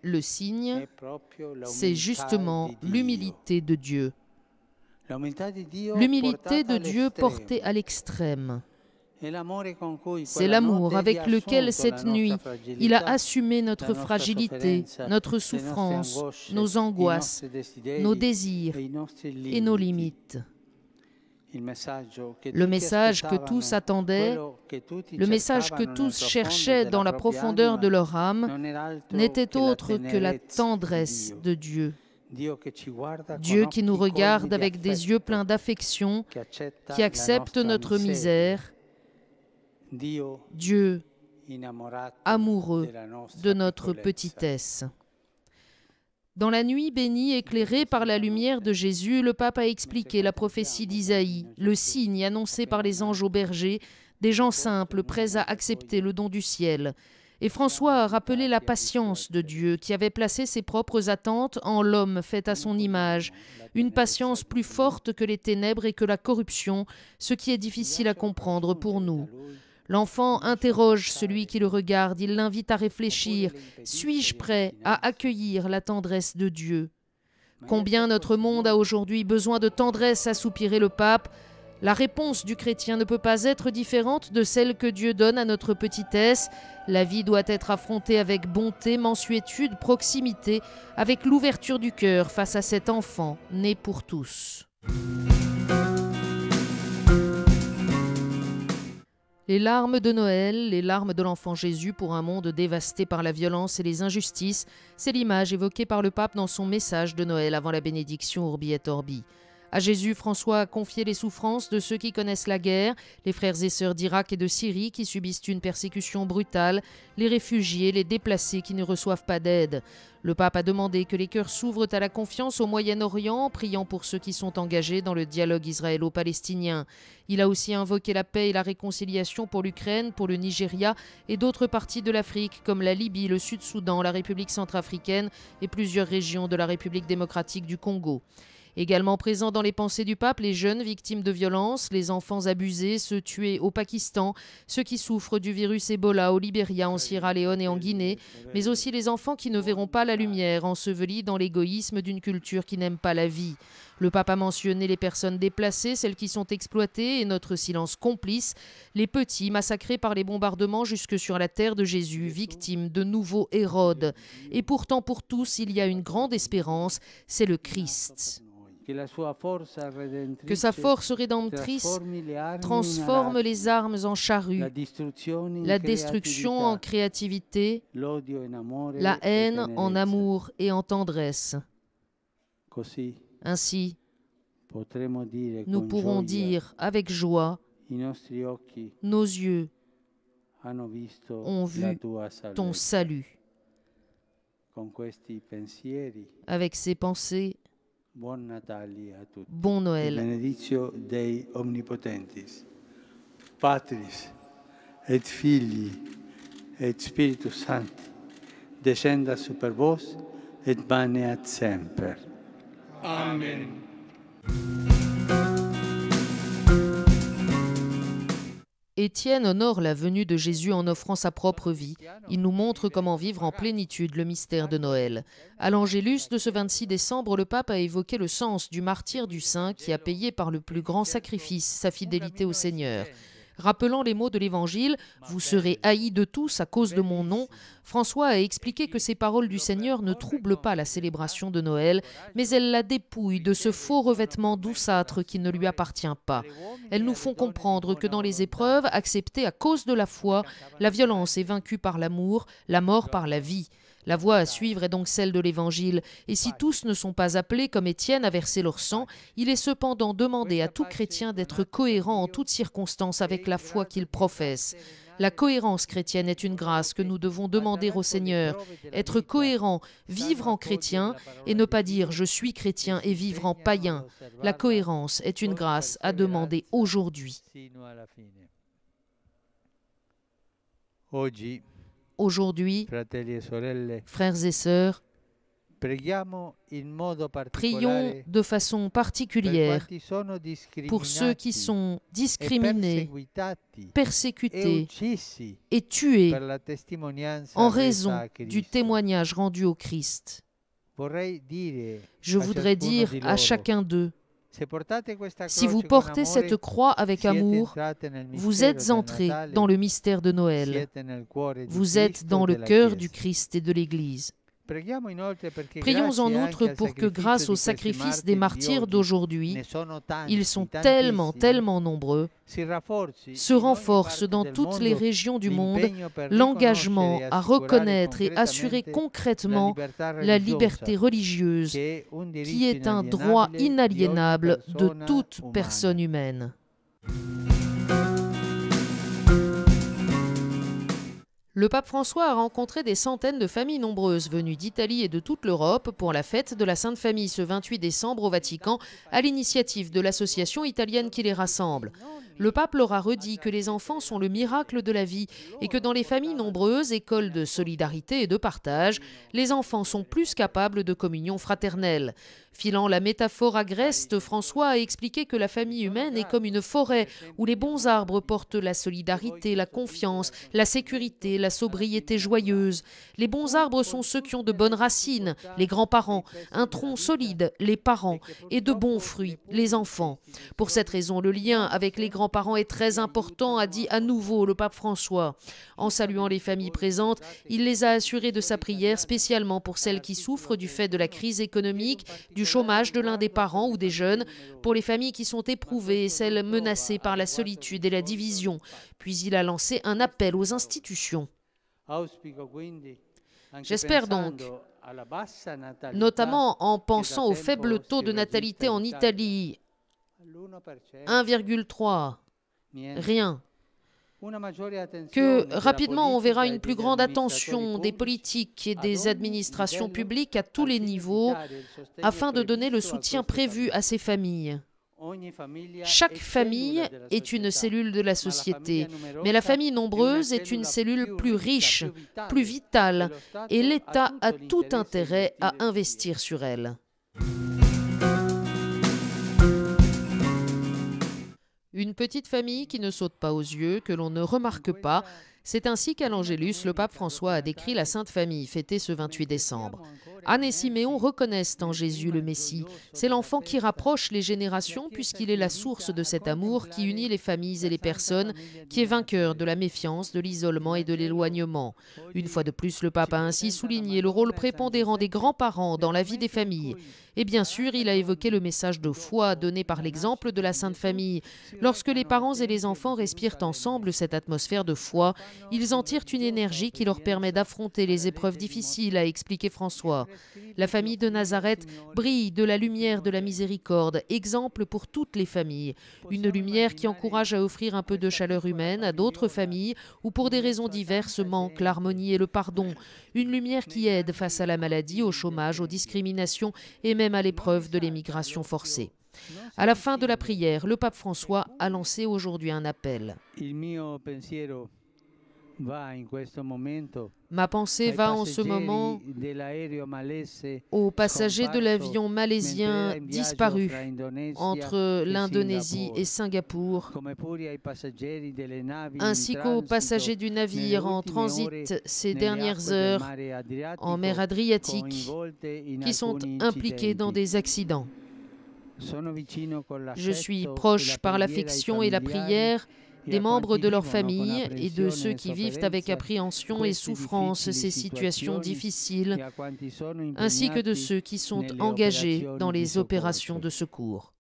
Le signe, c'est justement l'humilité de Dieu. L'humilité de Dieu portée à l'extrême. C'est l'amour avec lequel cette nuit, il a assumé notre fragilité, notre souffrance, nos angoisses, nos désirs et nos limites. Le message que tous attendaient, le message que tous cherchaient dans la profondeur de leur âme, n'était autre que la tendresse de Dieu. Dieu qui nous regarde avec des yeux pleins d'affection, qui accepte notre misère, Dieu amoureux de notre petitesse. Dans la nuit bénie, éclairée par la lumière de Jésus, le pape a expliqué la prophétie d'Isaïe, le signe annoncé par les anges aux bergers, des gens simples prêts à accepter le don du ciel. Et François a rappelé la patience de Dieu qui avait placé ses propres attentes en l'homme fait à son image, une patience plus forte que les ténèbres et que la corruption, ce qui est difficile à comprendre pour nous. L'enfant interroge celui qui le regarde, il l'invite à réfléchir. Suis-je prêt à accueillir la tendresse de Dieu? Combien notre monde a aujourd'hui besoin de tendresse, a soupiré le pape. La réponse du chrétien ne peut pas être différente de celle que Dieu donne à notre petitesse. La vie doit être affrontée avec bonté, mansuétude, proximité, avec l'ouverture du cœur face à cet enfant né pour tous. Les larmes de Noël, les larmes de l'enfant Jésus pour un monde dévasté par la violence et les injustices, c'est l'image évoquée par le pape dans son message de Noël avant la bénédiction Urbi et Orbi. À Jésus, François a confié les souffrances de ceux qui connaissent la guerre, les frères et sœurs d'Irak et de Syrie qui subissent une persécution brutale, les réfugiés, les déplacés qui ne reçoivent pas d'aide. Le pape a demandé que les cœurs s'ouvrent à la confiance au Moyen-Orient, priant pour ceux qui sont engagés dans le dialogue israélo-palestinien. Il a aussi invoqué la paix et la réconciliation pour l'Ukraine, pour le Nigeria et d'autres parties de l'Afrique comme la Libye, le Sud-Soudan, la République centrafricaine et plusieurs régions de la République démocratique du Congo. Également présents dans les pensées du pape, les jeunes victimes de violences, les enfants abusés, ceux tués au Pakistan, ceux qui souffrent du virus Ebola au Libéria, en Sierra Leone et en Guinée, mais aussi les enfants qui ne verront pas la lumière, ensevelis dans l'égoïsme d'une culture qui n'aime pas la vie. Le pape a mentionné les personnes déplacées, celles qui sont exploitées et notre silence complice, les petits massacrés par les bombardements jusque sur la terre de Jésus, victimes de nouveaux Hérodes. Et pourtant pour tous, il y a une grande espérance, c'est le Christ. Que sa force rédemptrice transforme les armes en charrues, la destruction en créativité, la haine en amour et en tendresse. Ainsi, nous pourrons dire avec joie, nos yeux ont vu ton salut. Avec ces pensées, bon Noël. Benedictio Dei Omnipotentis, Patris et Filii et Spiritus Sancti, descendat super vos et maneat semper. Amen. Étienne honore la venue de Jésus en offrant sa propre vie. Il nous montre comment vivre en plénitude le mystère de Noël. À l'Angélus de ce 26 décembre, le pape a évoqué le sens du martyre du saint qui a payé par le plus grand sacrifice sa fidélité au Seigneur. Rappelant les mots de l'Évangile « Vous serez haïs de tous à cause de mon nom », François a expliqué que ces paroles du Seigneur ne troublent pas la célébration de Noël, mais elles la dépouillent de ce faux revêtement douceâtre qui ne lui appartient pas. Elles nous font comprendre que dans les épreuves acceptées à cause de la foi, la violence est vaincue par l'amour, la mort par la vie. La voie à suivre est donc celle de l'Évangile, et si tous ne sont pas appelés comme Étienne à verser leur sang, il est cependant demandé à tout chrétien d'être cohérent en toutes circonstances avec la foi qu'il professe. La cohérence chrétienne est une grâce que nous devons demander au Seigneur. Être cohérent, vivre en chrétien, et ne pas dire « je suis chrétien » et vivre en païen. La cohérence est une grâce à demander aujourd'hui. Aujourd'hui, frères et sœurs, Prions de façon particulière pour ceux qui sont discriminés, persécutés et tués en raison du témoignage rendu au Christ. Je voudrais dire à chacun d'eux, si vous portez cette croix avec amour, vous êtes entrés dans le mystère de Noël. Vous êtes dans le cœur du Christ et de l'Église. Prions en outre pour que grâce au sacrifice des martyrs d'aujourd'hui, ils sont tellement nombreux, se renforce dans toutes les régions du monde l'engagement à reconnaître et assurer concrètement la liberté religieuse, qui est un droit inaliénable de toute personne humaine. Le pape François a rencontré des centaines de familles nombreuses venues d'Italie et de toute l'Europe pour la fête de la Sainte Famille ce 28 décembre au Vatican à l'initiative de l'association italienne qui les rassemble. Le pape leur a redit que les enfants sont le miracle de la vie et que dans les familles nombreuses, écoles de solidarité et de partage, les enfants sont plus capables de communion fraternelle. Filant la métaphore agreste, François a expliqué que la famille humaine est comme une forêt où les bons arbres portent la solidarité, la confiance, la sécurité, la sobriété joyeuse. Les bons arbres sont ceux qui ont de bonnes racines, les grands-parents, un tronc solide, les parents, et de bons fruits, les enfants. Pour cette raison, le lien avec les grands-parents est très important, a dit à nouveau le pape François. En saluant les familles présentes, il les a assurées de sa prière, spécialement pour celles qui souffrent du fait de la crise économique, du chômage de l'un des parents ou des jeunes, pour les familles qui sont éprouvées et celles menacées par la solitude et la division. Puis il a lancé un appel aux institutions. J'espère donc, notamment en pensant au faible taux de natalité en Italie, 1,3, rien, que rapidement on verra une plus grande attention des politiques et des administrations publiques à tous les niveaux afin de donner le soutien prévu à ces familles. Chaque famille est une cellule de la société, mais la famille nombreuse est une cellule plus riche, plus vitale, et l'État a tout intérêt à investir sur elle. Une petite famille qui ne saute pas aux yeux, que l'on ne remarque pas. C'est ainsi qu'à l'Angélus, le pape François a décrit la Sainte Famille, fêtée ce 28 décembre. Anne et Siméon reconnaissent en Jésus le Messie. C'est l'enfant qui rapproche les générations puisqu'il est la source de cet amour qui unit les familles et les personnes, qui est vainqueur de la méfiance, de l'isolement et de l'éloignement. Une fois de plus, le pape a ainsi souligné le rôle prépondérant des grands-parents dans la vie des familles. Et bien sûr, il a évoqué le message de foi donné par l'exemple de la Sainte Famille. Lorsque les parents et les enfants respirent ensemble cette atmosphère de foi, ils en tirent une énergie qui leur permet d'affronter les épreuves difficiles, a expliqué François. La famille de Nazareth brille de la lumière de la miséricorde, exemple pour toutes les familles. Une lumière qui encourage à offrir un peu de chaleur humaine à d'autres familles où pour des raisons diverses manquent l'harmonie et le pardon. Une lumière qui aide face à la maladie, au chômage, aux discriminations et même à l'épreuve de l'émigration forcée. À la fin de la prière, le pape François a lancé aujourd'hui un appel. Ma pensée va en ce moment aux passagers de l'avion malaisien disparu entre l'Indonésie et Singapour, ainsi qu'aux passagers du navire en transit ces dernières heures en mer Adriatique qui sont impliqués dans des accidents. Je suis proche par l'affection et la prière des membres de leur famille et de ceux qui vivent avec appréhension et souffrance ces situations difficiles, ainsi que de ceux qui sont engagés dans les opérations de secours.